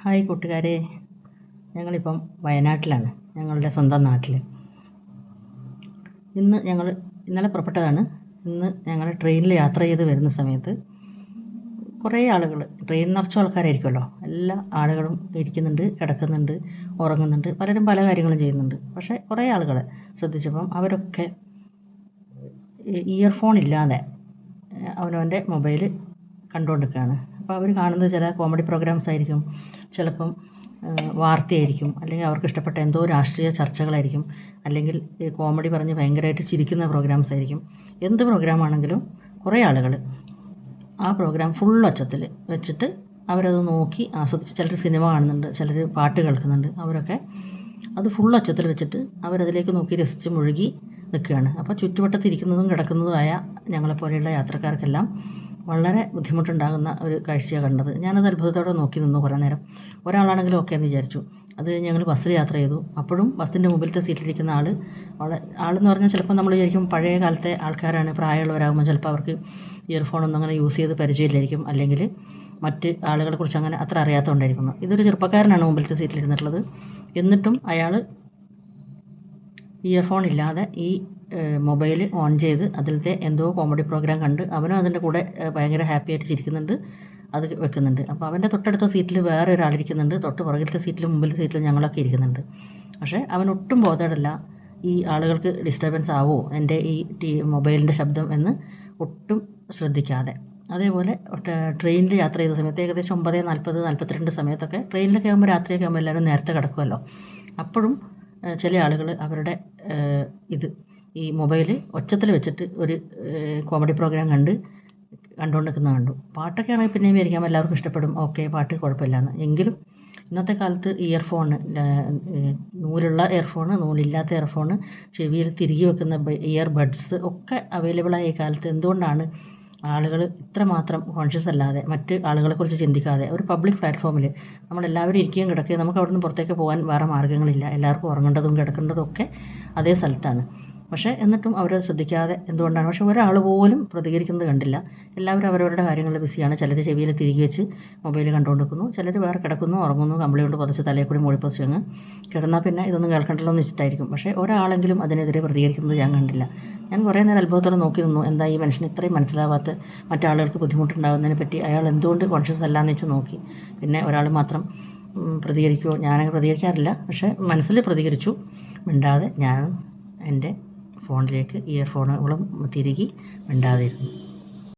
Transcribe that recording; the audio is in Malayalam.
ഹായ് കൂട്ടുകാരെ, ഞങ്ങളിപ്പം വയനാട്ടിലാണ്, ഞങ്ങളുടെ സ്വന്തം നാട്ടിൽ. ഇന്നലെ പുറപ്പെട്ടതാണ്. ഇന്ന് ഞങ്ങൾ ട്രെയിനിൽ യാത്ര ചെയ്ത് വരുന്ന സമയത്ത് കുറേ ആളുകൾ, ട്രെയിൻ നിറച്ച ആൾക്കാരായിരിക്കുമല്ലോ, എല്ലാ ആളുകളും ഇരിക്കുന്നുണ്ട്, കിടക്കുന്നുണ്ട്, ഉറങ്ങുന്നുണ്ട്, പലരും പല കാര്യങ്ങളും ചെയ്യുന്നുണ്ട്. പക്ഷേ കുറേ ആളുകളെ ശ്രദ്ധിച്ചപ്പം അവരൊക്കെ ഇയർഫോൺ ഇല്ലാതെ അവനവൻ്റെ മൊബൈൽ കണ്ടുകൊണ്ടിരിക്കുകയാണ്. അപ്പോൾ അവർ കാണുന്നത് ചില കോമഡി പ്രോഗ്രാംസ് ആയിരിക്കും, ചിലപ്പം വാർത്തയായിരിക്കും, അല്ലെങ്കിൽ അവർക്ക് ഇഷ്ടപ്പെട്ട എന്തോ രാഷ്ട്രീയ ചർച്ചകളായിരിക്കും, അല്ലെങ്കിൽ കോമഡി പറഞ്ഞ് ഭയങ്കരമായിട്ട് ചിരിക്കുന്ന പ്രോഗ്രാംസ് ആയിരിക്കും. എന്ത് പ്രോഗ്രാമാണെങ്കിലും കുറേ ആളുകൾ ആ പ്രോഗ്രാം ഫുൾ ഒച്ചത്തിൽ വെച്ചിട്ട് അവരത് നോക്കി ആസ്വദിച്ച്, ചിലർ സിനിമ കാണുന്നുണ്ട്, ചിലർ പാട്ട് കേൾക്കുന്നുണ്ട്, അവരൊക്കെ അത് ഫുൾ ഒച്ചത്തിൽ വെച്ചിട്ട് അവരതിലേക്ക് നോക്കി രസിച്ച് മുഴുകി നിൽക്കുകയാണ്. അപ്പോൾ ചുറ്റുവട്ടത്തിരിക്കുന്നതും കിടക്കുന്നതുമായ ഞങ്ങളെപ്പോലെയുള്ള യാത്രക്കാർക്കെല്ലാം വളരെ ബുദ്ധിമുട്ടുണ്ടാകുന്ന ഒരു കാഴ്ചയാണ് കണ്ടത്. ഞാനത് അത്ഭുതത്തോടെ നോക്കി നിന്നു കുറേ നേരം. ഒരാളാണെങ്കിലും ഓക്കെ എന്ന് വിചാരിച്ചു. അത് ഞങ്ങൾ ബസ്സിൽ യാത്ര ചെയ്തു. അപ്പോഴും ബസ്സിൻ്റെ മുമ്പിലത്തെ സീറ്റിലിരിക്കുന്ന ആളെന്ന് പറഞ്ഞാൽ ചിലപ്പോൾ നമ്മൾ വിചാരിക്കും പഴയ കാലത്തെ ആൾക്കാരാണ്, പ്രായമുള്ളവരാകുമ്പോൾ ചിലപ്പോൾ അവർക്ക് ഇയർഫോണൊന്നും അങ്ങനെ യൂസ് ചെയ്ത് പരിചയമില്ലായിരിക്കും, അല്ലെങ്കിൽ മറ്റ് ആളുകളെക്കുറിച്ച് അങ്ങനെ അത്ര അറിയാത്തതുകൊണ്ടായിരിക്കുന്നു. ഇതൊരു ചെറുപ്പക്കാരനാണ് മുമ്പിലത്തെ സീറ്റിലിരുന്നിട്ടുള്ളത്. എന്നിട്ടും അയാൾ ഇയർഫോൺ ഇല്ലാതെ ഈ മൊബൈൽ ഓൺ ചെയ്ത് അതിലത്തെ എന്തോ കോമഡി പ്രോഗ്രാം കണ്ട് അവനും അതിൻ്റെ കൂടെ ഭയങ്കര ഹാപ്പി ആയിട്ട് ചിരിക്കുന്നുണ്ട്, അത് വെക്കുന്നുണ്ട്. അപ്പോൾ അവൻ്റെ തൊട്ടടുത്ത സീറ്റിൽ വേറെ ഒരാളിരിക്കുന്നുണ്ട്, തൊട്ട് പുറകിലത്തെ സീറ്റിലും മുമ്പിലത്തെ സീറ്റിലും ഞങ്ങളൊക്കെ ഇരിക്കുന്നുണ്ട്. പക്ഷേ അവനൊട്ടും ബോധേഡല്ല, ഈ ആളുകൾക്ക് ഡിസ്റ്റർബൻസ് ആവുമോ എൻ്റെ ഈ മൊബൈലിൻ്റെ ശബ്ദം എന്ന് ഒട്ടും ശ്രദ്ധിക്കാതെ. അതേപോലെ ട്രെയിനിൽ യാത്ര ചെയ്ത സമയത്ത് ഏകദേശം 9:40, 42 സമയത്തൊക്കെ, ട്രെയിനിലൊക്കെ ആകുമ്പോൾ രാത്രിയൊക്കെ ആകുമ്പോൾ എല്ലാവരും നേരത്തെ കിടക്കുമല്ലോ, അപ്പോഴും ചില ആളുകൾ അവരുടെ ഈ മൊബൈൽ ഒച്ചത്തിൽ വെച്ചിട്ട് ഒരു കോമഡി പ്രോഗ്രാം കണ്ടുകൊണ്ട് നിൽക്കുന്നത് കണ്ടു. പാട്ടൊക്കെ ആണെങ്കിൽ പിന്നെയും വിചാരിക്കാം എല്ലാവർക്കും ഇഷ്ടപ്പെടും, ഓക്കെ, പാട്ട് കുഴപ്പമില്ലാന്ന്. എങ്കിലും ഇന്നത്തെ കാലത്ത് ഇയർഫോണ്, നൂലുള്ള ഇയർഫോണ്, നൂലില്ലാത്ത ഇയർഫോണ്, ചെവിയിൽ തിരികെ വെക്കുന്ന ഇയർ ബഡ്സ് ഒക്കെ അവൈലബിളായ ഈ കാലത്ത് എന്തുകൊണ്ടാണ് ആളുകൾ ഇത്രമാത്രം കോൺഷ്യസ് അല്ലാതെ, മറ്റ് ആളുകളെക്കുറിച്ച് ചിന്തിക്കാതെ ഒരു പബ്ലിക് പ്ലാറ്റ്ഫോമിൽ നമ്മളെല്ലാവരും ഇരിക്കുകയും കിടക്കുകയും, നമുക്ക് അവിടെ നിന്ന് പുറത്തേക്ക് പോകാൻ വേറെ മാർഗ്ഗങ്ങളില്ല, എല്ലാവർക്കും ഉറങ്ങേണ്ടതും കിടക്കേണ്ടതും ഒക്കെ അതേ സ്ഥലത്താണ്. പക്ഷേ എന്നിട്ടും അവർ ശ്രദ്ധിക്കാതെ എന്തുകൊണ്ടാണ്? പക്ഷേ ഒരാൾ പോലും പ്രതികരിക്കുന്നത് കണ്ടില്ല. എല്ലാവരും അവരവരുടെ കാര്യങ്ങളിൽ ബിസിയാണ്. ചിലർ ചെവിയിൽ തിരികെ വെച്ച് മൊബൈൽ കണ്ടുകൊണ്ടിരിക്കുന്നു, ചിലർ വേറെ കിടക്കുന്നു, ഉറങ്ങുന്നു, കമ്പിളി കൊണ്ട് പുതച്ച് തലയിൽ കൂടി മൂടിപ്പൊതിച്ച് അങ്ങ് കിടന്നാൽ പിന്നെ ഇതൊന്നും കേൾക്കണ്ടല്ലോ എന്ന് വെച്ചിട്ടായിരിക്കും. പക്ഷേ ഒരാളെങ്കിലും അതിനെതിരെ പ്രതികരിക്കുന്നത് ഞാൻ കണ്ടില്ല. ഞാൻ കുറേ നേരം അത്ഭുതത്തോടെ നോക്കി നിന്നു, എന്താ ഈ മനുഷ്യന് ഇത്രയും മനസ്സിലാവാത്ത, മറ്റാളുകൾക്ക് ബുദ്ധിമുട്ടുണ്ടാകുന്നതിനെ പറ്റി അയാൾ എന്തുകൊണ്ട് കോൺഷ്യസ് അല്ലാന്ന് വെച്ച് നോക്കി. പിന്നെ ഒരാൾ മാത്രം പ്രതികരിക്കുമോ? ഞാനങ്ങനെ പ്രതികരിക്കാറില്ല, പക്ഷേ മനസ്സിൽ പ്രതികരിച്ചു. മിണ്ടാതെ ഞാൻ എൻ്റെ ഫോണിലേക്ക് ഇയർഫോണുകളും തിരികെ മിണ്ടാതിരുന്നു.